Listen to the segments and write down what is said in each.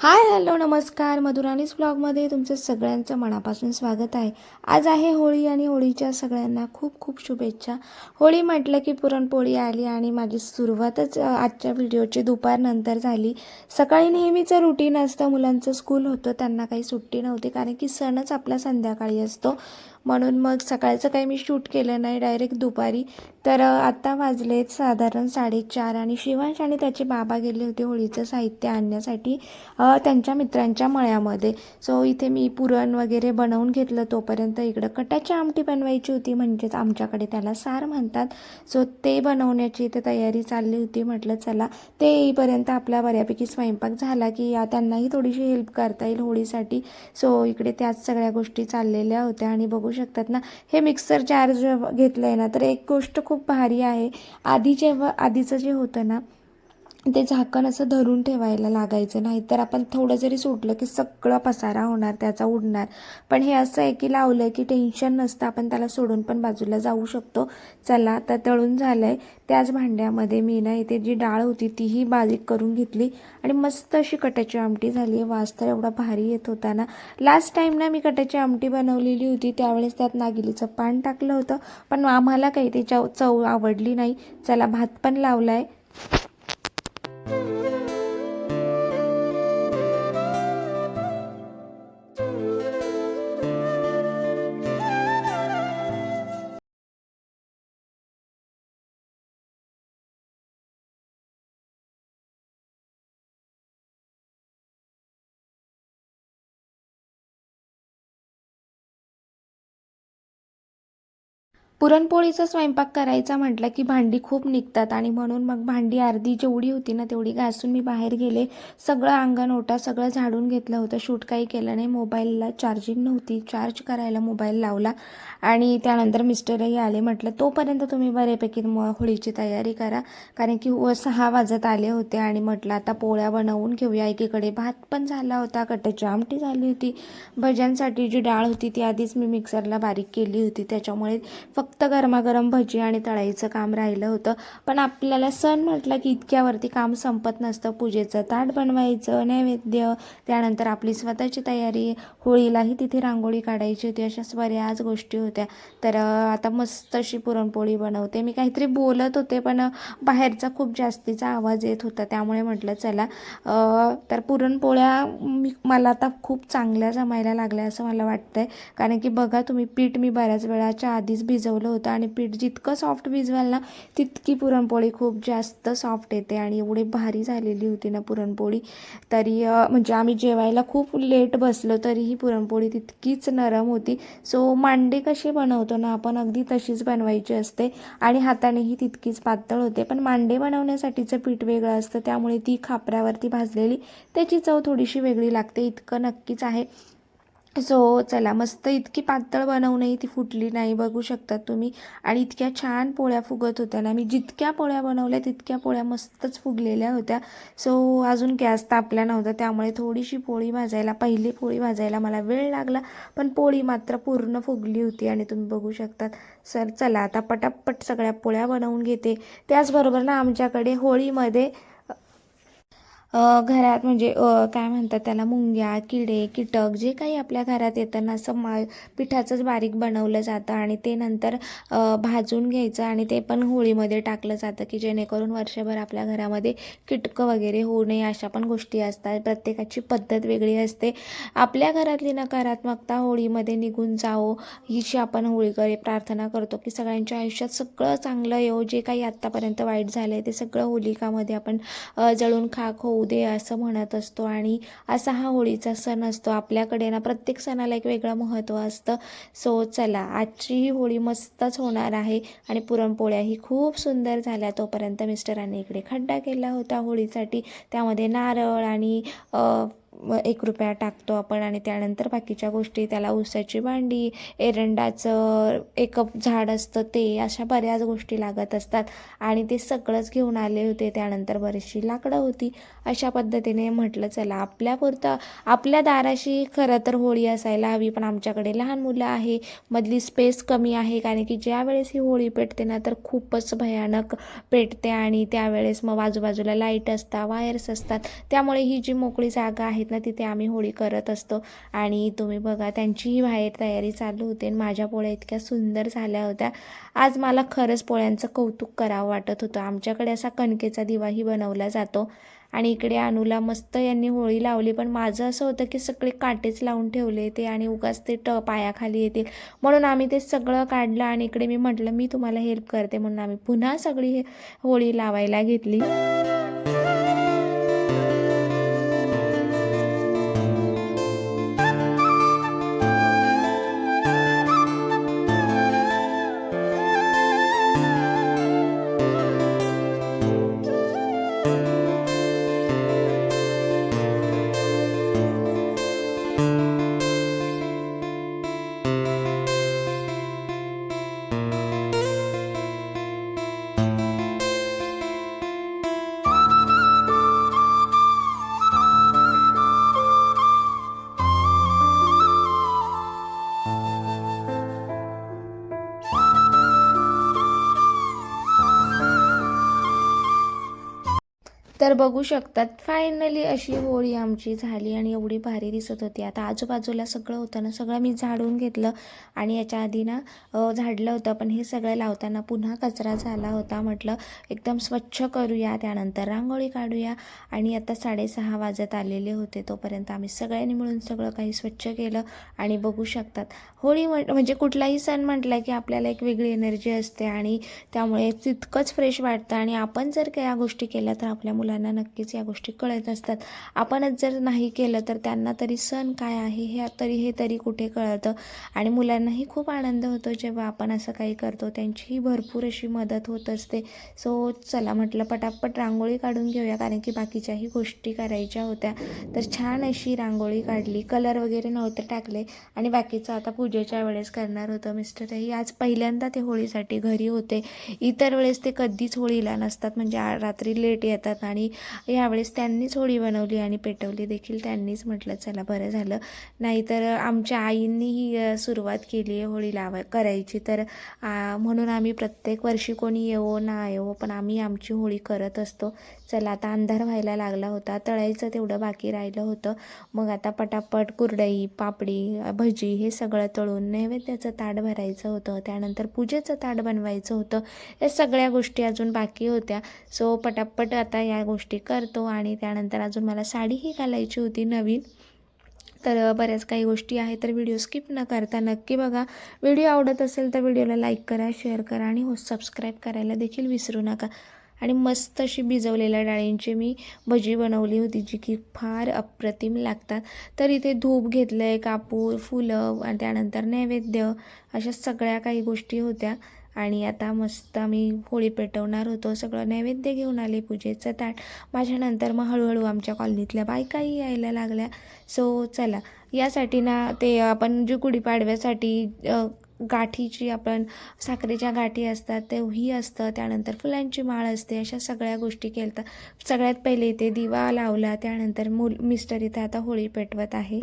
Hi hello नमस्कार. मधुराणीज ब्लॉगमध्ये तुमचं सगळ्यांचं मनापासून स्वागत आहे. आज आहे होळी आणि होळीच्या सगळ्यांना खूप खूप शुभेच्छा. होळी म्हटलं की पुरणपोळी आली आणि माझी सुरुवातच आजच्या व्हिडिओची दुपारनंतर झाली. सकाळी नेहमीचं रुटीन असतं, मुलांचं स्कूल होतं, त्यांना काही सुट्टी नव्हती कारण की सणच आपला संध्याकाळी असतो. म्हणून मग सकाळचं काही मी शूट केलं नाही, डायरेक्ट दुपारी. तर आता वाजलेत साधारण 4:30 आणि शिवांश आणि त्याचे बाबा गेले होते होळीचं साहित्य आणण्यासाठी त्यांच्या मित्रांच्या मळ्यामध्ये. सो इथे मी पुरण वगैरे बनवून घेतलं. तोपर्यंत इकडं कटाची आमटी बनवायची होती, म्हणजेच आमच्याकडे त्याला सार म्हणतात. सो ते बनवण्याची इथे तयारी चालली होती. म्हटलं चला ते येईपर्यंत आपला बऱ्यापैकी स्वयंपाक झाला की त्यांनाही थोडीशी हेल्प करता येईल होळीसाठी. सो इकडे त्याच सगळ्या गोष्टी चाललेल्या होत्या आणि बघू शकतात ना, हे मिक्सर जार जेव्हा घेतलं आहे ना, तर एक गोष्ट खूप भारी आहे. आधीचं जे होतं ना, ते झाकण असं धरून ठेवायला लागायचं, नाही तर आपण थोडं जरी सुटलं की सगळा पसारा होणार, त्याचा उडणार. पण हे असं आहे की लावलं की टेन्शन नसतं, आपण त्याला सोडून पण बाजूला जाऊ शकतो. चला आता तळून झालं आहे. त्याच भांड्यामध्ये मी ना इथे जी डाळ होती तीही बारीक करून घेतली आणि मस्त अशी कटाची आमटी झाली आहे. वास तर एवढा भारी येत होता ना. लास्ट टाईम ना मी कटाची आमटी बनवलेली होती, त्यावेळेस त्यात नागिलीचं पान टाकलं होतं, पण आम्हाला काही त्याची चव आवडली नाही. चला भात पण लावला आहे. पुरणपोळीचा स्वयंपाक करायचा म्हटलं की भांडी खूप निघतात आणि म्हणून मग भांडी अर्धी जेवढी होती ना तेवढी घासून मी बाहेर गेले. सगळं अंगण ओटा सगळं झाडून घेतलं होतं. शूट काही केलं नाही, मोबाईलला चार्जिंग नव्हती, चार्ज करायला मोबाईल लावला आणि त्यानंतर मिस्टरही आले. म्हटलं तोपर्यंत तुम्ही बऱ्यापैकी होळीची तयारी करा, कारण की 6 वाजत आले होते आणि म्हटलं आता पोळ्या बनवून घेऊया. एकीकडे भात पण झाला होता, कटाची आमटी झाली होती, भज्यांसाठी जी डाळ होती ती आधीच मी मिक्सरला बारीक केली होती, त्याच्यामुळे फक्त गरमागरम भजी आणि तळायचं काम राहिलं होतं. पण आपल्याला सण म्हटलं की इतक्यावरती काम संपत नसतं. पूजेचं ताट बनवायचं, नैवेद्य, त्यानंतर आपली स्वतःची तयारी, होळीलाही तिथे रांगोळी काढायची होती, अशा बऱ्याच गोष्टी होत्या. तर आता मस्त अशी पुरणपोळी बनवते. मी काहीतरी बोलत होते पण बाहेरचा खूप जास्तीचा आवाज येत होता, त्यामुळे म्हटलं चला. तर पुरणपोळ्या मला आता खूप चांगल्या जमायला लागल्या असं मला वाटतंय, कारण की बघा तुम्ही, पीठ मी बऱ्याच वेळाच्या आधीच भिजवलं होतं आणि पीठ जितकं सॉफ्ट भिजवाल ना तितकी पुरणपोळी खूप जास्त सॉफ्ट येते. आणि एवढी भारी झालेली होती ना पुरणपोळी, तरी म्हणजे आम्ही जेवायला खूप लेट बसलो तरीही पुरणपोळी तितकीच नरम होती. सो मांडे कशी बनवतो ना आपण, अगदी तशीच बनवायची असते आणि हातानेही तितकीच पातळ होते. पण मांडे बनवण्यासाठीचं पीठ वेगळं असतं, त्यामुळे ती खापऱ्यावरती भाजलेली त्याची चव थोडीशी वेगळी लागते, इतकं नक्कीच आहे. सो चला, मस्त इतकी पातळ बनवूनही ती फुटली नाही, बघू शकतात तुम्ही. आणि इतक्या छान पोळ्या फुगत होत्या ना, मी जितक्या पोळ्या बनवल्या तितक्या पोळ्या मस्तच फुगलेल्या होत्या. सो अजून गॅस तापला नव्हता, त्यामुळे थोडीशी पहिली पोळी भाजायला मला वेळ लागला, पण पोळी मात्र पूर्ण फुगली होती आणि तुम्ही बघू शकतात. चला आता पटापट सगळ्या पोळ्या बनवून घेते. त्याचबरोबर ना आमच्याकडे होळीमध्ये घरात म्हणजे काय म्हणतात त्याला, मुंग्या, किडे, कीटक जे काही आपल्या घरात येतं ना, असं पिठाचंच बारीक बनवलं जातं आणि ते नंतर भाजून घ्यायचं आणि ते पण होळीमध्ये टाकलं जातं, की जेणेकरून वर्षभर आपल्या घरामध्ये कीटकं वगैरे होऊ नये. अशा पण गोष्टी असतात, प्रत्येकाची पद्धत वेगळी असते. आपल्या घरातली नकारात्मकता होळीमध्ये निघून जावो हिची आपण होळीकडे प्रार्थना करतो, की सगळ्यांच्या आयुष्यात सगळं चांगलं येऊ, जे काही आत्तापर्यंत वाईट झालं आहे ते सगळं होलिकामध्ये आपण जळून खाक होऊ दे असं म्हणत असतो. आणि असा हा होळीचा सण असतो. आपल्याकडे ना प्रत्येक सणाला एक वेगळं महत्त्व असतं. सो चला, आजची ही होळी मस्तच होणार आहे आणि पुरणपोळ्याही खूप सुंदर झाल्या. तोपर्यंत मिस्टरांनी इकडे खड्डा केला होता होळीसाठी, त्यामध्ये नारळ आणि 1 रुपया टाकतो आपण आणि त्यानंतर बाकीच्या गोष्टी, त्याला ऊसाची भांडी, एरंडाचं एक झाड असतं ते, अशा बऱ्याच गोष्टी लागत असतात आणि ते सगळंच घेऊन आले होते. त्यानंतर बरीचशी लाकडं होती. अशा पद्धतीने म्हटलं चला आपल्यापुरतं, आपल्या दाराशी खरं तर होळी असायला हवी, पण आमच्याकडे लहान मुलं आहे, मधली स्पेस कमी आहे, कारण की ज्या वेळेस ही होळी पेटते ना तर खूपच भयानक पेटते आणि त्यावेळेस मग आजूबाजूला लाईट असतात, वायर्स असतात, त्यामुळे ही जी मोकळी जागा आहे आहेत ना तिथे आम्ही होळी करत असतो. आणि तुम्ही बघा त्यांचीही बाहेर तयारी चालू होते आणि माझ्या पोळ्या इतक्या सुंदर झाल्या होत्या. आज मला खरंच पोळ्यांचं कौतुक करावं वाटत होतं. आमच्याकडे असा कणकेचा दिवाही बनवला जातो आणि इकडे अनुला मस्त यांनी होळी लावली. पण माझं असं होतं की सगळे काटेच लावून ठेवले ते आणि उगाच ते पायाखाली येतील, म्हणून आम्ही ते सगळं काढलं. आणि इकडे मी म्हटलं मी तुम्हाला हेल्प करते, म्हणून आम्ही पुन्हा सगळी होळी लावायला घेतली. तर बघू शकतात फायनली अशी होळी आमची झाली आणि एवढी भारी दिसत होती. आता आजूबाजूला सगळं होतं ना, सगळं मी झाडून घेतलं आणि याच्या आधी ना झाडलं होतं, पण हे सगळं लावताना पुन्हा कचरा झाला होता. म्हटलं एकदम स्वच्छ करूया, त्यानंतर रांगोळी काढूया. आणि आता 6:30 वाजत आलेले होते, तोपर्यंत आम्ही सगळ्यांनी मिळून सगळं काही स्वच्छ केलं. आणि बघू शकतात होळी म्हणजे कुठलाही सण म्हटलं की आपल्याला एक वेगळी एनर्जी असते आणि त्यामुळे तितकंच फ्रेश वाटतं. आणि आपण जर का या गोष्टी केल्या तर आपल्या मुलांना नक्कीच या गोष्टी कळत असतात. आपणच जर नाही केलं तर त्यांना तरी सण काय आहे हे तरी कुठे कळतं. आणि मुलांनाही खूप आनंद होतो जेव्हा आपण असं काही करतो, त्यांचीही भरपूर अशी मदत होत असते. सो चला म्हटलं पटापट रांगोळी काढून घेऊया, कारण की बाकीच्याही गोष्टी करायच्या होत्या. तर छान अशी रांगोळी काढली, कलर वगैरे नव्हते टाकले आणि बाकीचं आता पूजेच्या वेळेस करणार होतं. मिस्टरही आज पहिल्यांदा ते होळीसाठी घरी होते. इतर वेळेस ते कधीच होळीला नसतात, म्हणजे रात्री लेट येतात. आणि यावेळेस त्यांनीच होळी बनवली आणि पेटवली देखील त्यांनीच. म्हटलं चला बरं झालं, नाहीतर आमच्या आईंनीही सुरुवात केली आहे होळी करायची. तर म्हणून आम्ही प्रत्येक वर्षी कोणी येवो ना येवो पण आम्ही आमची होळी करत असतो. चला आता अंधार व्हायला लागला होता, तळायचं तेवढं बाकी राहिलं होतं. मग आता पटापट कुरडई, पापडी, भजी हे सगळं तळून नैवेद्याचं ताट भरायचं होतं. त्यानंतर पूजेचं ताट बनवायचं होतं. या सगळ्या गोष्टी अजून बाकी होत्या. सो पटापट आता या गोष्टी करतो. आणि त्यानंतर अजून मला साडीही घालायची होती नवीन. तर बऱ्याच काही गोष्टी आहेत, तर व्हिडिओ स्किप न करता नक्की बघा. व्हिडिओ आवडत असेल तर व्हिडिओला लाईक करा, शेअर करा आणि सबस्क्राईब करायला देखील विसरू नका. आणि मस्त अशी भिजवलेल्या डाळींची मी भजी बनवली होती, जी की फार अप्रतिम लागतात. तर इथे धूप घेतलं आहे, कापूर, फुलं आणि त्यानंतर नैवेद्य, अशा सगळ्या काही गोष्टी होत्या. आणि आता मस्त आम्ही होळी पेटवणार होतो. सगळं नैवेद्य घेऊन आले, पूजेचं ताट. माझ्यानंतर मग हळूहळू आमच्या कॉलनीतल्या बायकाही यायला लागल्या. सो चला यासाठी ना ते आपण जी गुढीपाडव्यासाठी गाठीची आपण साखरेच्या गाठी असतात तेही असतं, त्यानंतर फुलांची माळ असते, अशा सगळ्या गोष्टी केल्या. सगळ्यात पहिले इथे दिवा लावला, त्यानंतर मिस्टर इथे आता होळी पेटवत आहे.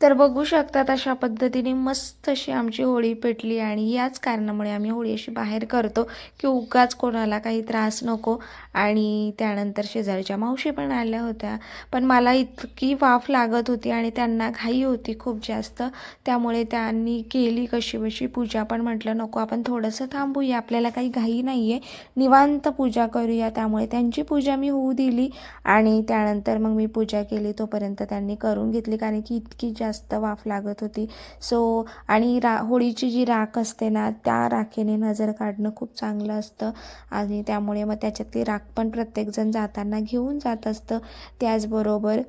तर बघू शकतात अशा पद्धतीने मस्त अशी आमची होळी पेटली. आणि याच कारणामुळे आम्ही होळी अशी बाहेर करतो की उगाच कोणाला काही त्रास नको. आणि त्यानंतर शेजारच्या मावशी पण आल्या होत्या, पण मला इतकी वाफ लागत होती आणि त्यांना घाई होती खूप जास्त, त्यामुळे त्यांनी केली कशीबशी पूजा. पण म्हटलं नको, आपण थोडंसं थांबूया, आपल्याला काही घाई नाही आहे, निवांत पूजा करूया. त्यामुळे त्यांची पूजा मी होऊ दिली आणि त्यानंतर मग मी पूजा केली. तोपर्यंत त्यांनी करून घेतली, कारण की इतकी जास्त वाफ लागत होती. सो आणि होळीची जी राख असते ना, त्या राखेने नजर काढणं खूप चांगलं असतं. आणि त्यामुळे मग त्याच्यातली राख पण प्रत्येकजण जाताना घेऊन जात असतं. त्याचबरोबर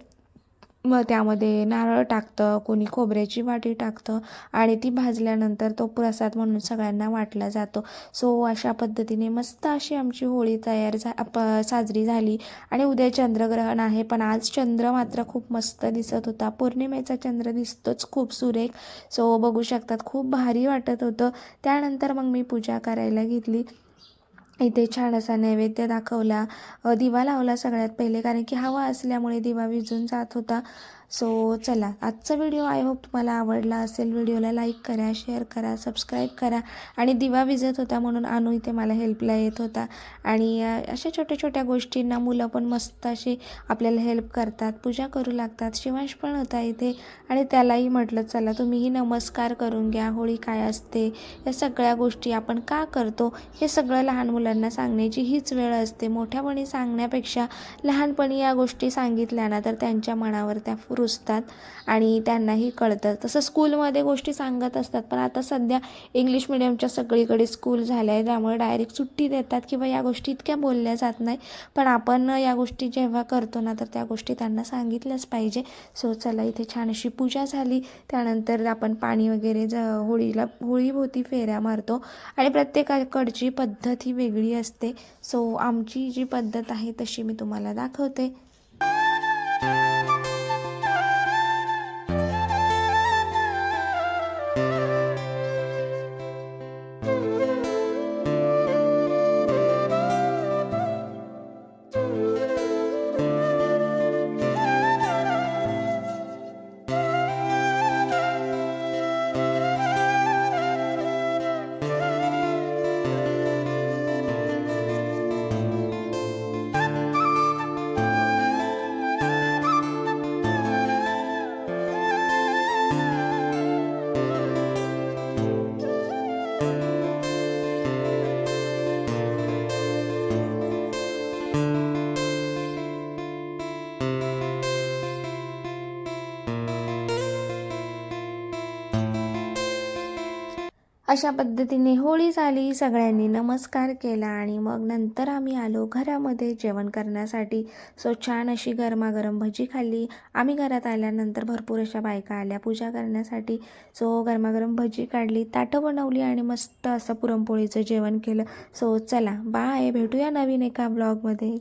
मग त्यामध्ये नारळ टाकतं, कोणी खोबऱ्याची वाटी टाकतं आणि ती भाजल्यानंतर तो प्रसाद म्हणून सगळ्यांना वाटला जातो. सो अशा पद्धतीने मस्त अशी आमची होळी साजरी झाली. आणि उद्या चंद्रग्रहण आहे, पण आज चंद्र मात्र खूप मस्त दिसत होता. पौर्णिमेचा चंद्र दिसतोच खूप सुरेख. सो बघू शकतात, खूप भारी वाटत होतं. त्यानंतर मग मी पूजा करायला घेतली. इथे छान असा नैवेद्य दाखवला, दिवा लावला सगळ्यात पहिले, कारण की हवा असल्यामुळे दिवा विझून जात होता. सो चला, आजचा व्हिडिओ आय होप तुम्हाला आवडला असेल. व्हिडिओला लाईक करा, शेअर करा, सबस्क्राईब करा. आणि दिवा विझत होता म्हणून अनु इथे मला हेल्पला येत होता. आणि अशा छोट्या छोट्या गोष्टींना मुलं पण मस्त अशी आपल्याला हेल्प करतात, पूजा करू लागतात. शिवांश पण होता इथे आणि त्यालाही म्हटलं चला तुम्हीही नमस्कार करून घ्या, होळी काय असते, या सगळ्या गोष्टी आपण का करतो हे सगळं लहान मुलांना सांगण्याची हीच वेळ असते. मोठ्यापणी सांगण्यापेक्षा लहानपणी या गोष्टी सांगितल्या ना तर त्यांच्या मनावर त्या रुजतात आणि त्यांनाही कळतं. तसं स्कूलमध्ये गोष्टी सांगत असतात, पण आता सध्या इंग्लिश मिडियमच्या सगळीकडे स्कूल झाल्या आहे, त्यामुळे डायरेक्ट सुट्टी देतात किंवा या गोष्टी इतक्या बोलल्या जात नाही. पण आपण या गोष्टी जेव्हा करतो ना तर त्या गोष्टी त्यांना सांगितल्याच पाहिजे. सो चला, इथे छान अशी पूजा झाली. त्यानंतर आपण पाणी वगैरे होळीभोवती फेऱ्या मारतो आणि प्रत्येकाकडची पद्धत ही वेगळी असते. सो आमची जी पद्धत आहे तशी मी तुम्हाला दाखवते. अशा पद्धतीने होळी झाली, सगळ्यांनी नमस्कार केला आणि मग नंतर आम्ही आलो घरामध्ये जेवण करण्यासाठी. सो छान अशी गरमागरम भजी खाल्ली. आम्ही घरात आल्यानंतर भरपूर अशा बायका आल्या पूजा करण्यासाठी. सो गरमागरम भजी काढली, ताटं बनवली आणि मस्त असं पुरणपोळीचं जेवण केलं. सो चला, बाय, भेटूया नवीन एका ब्लॉगमध्ये.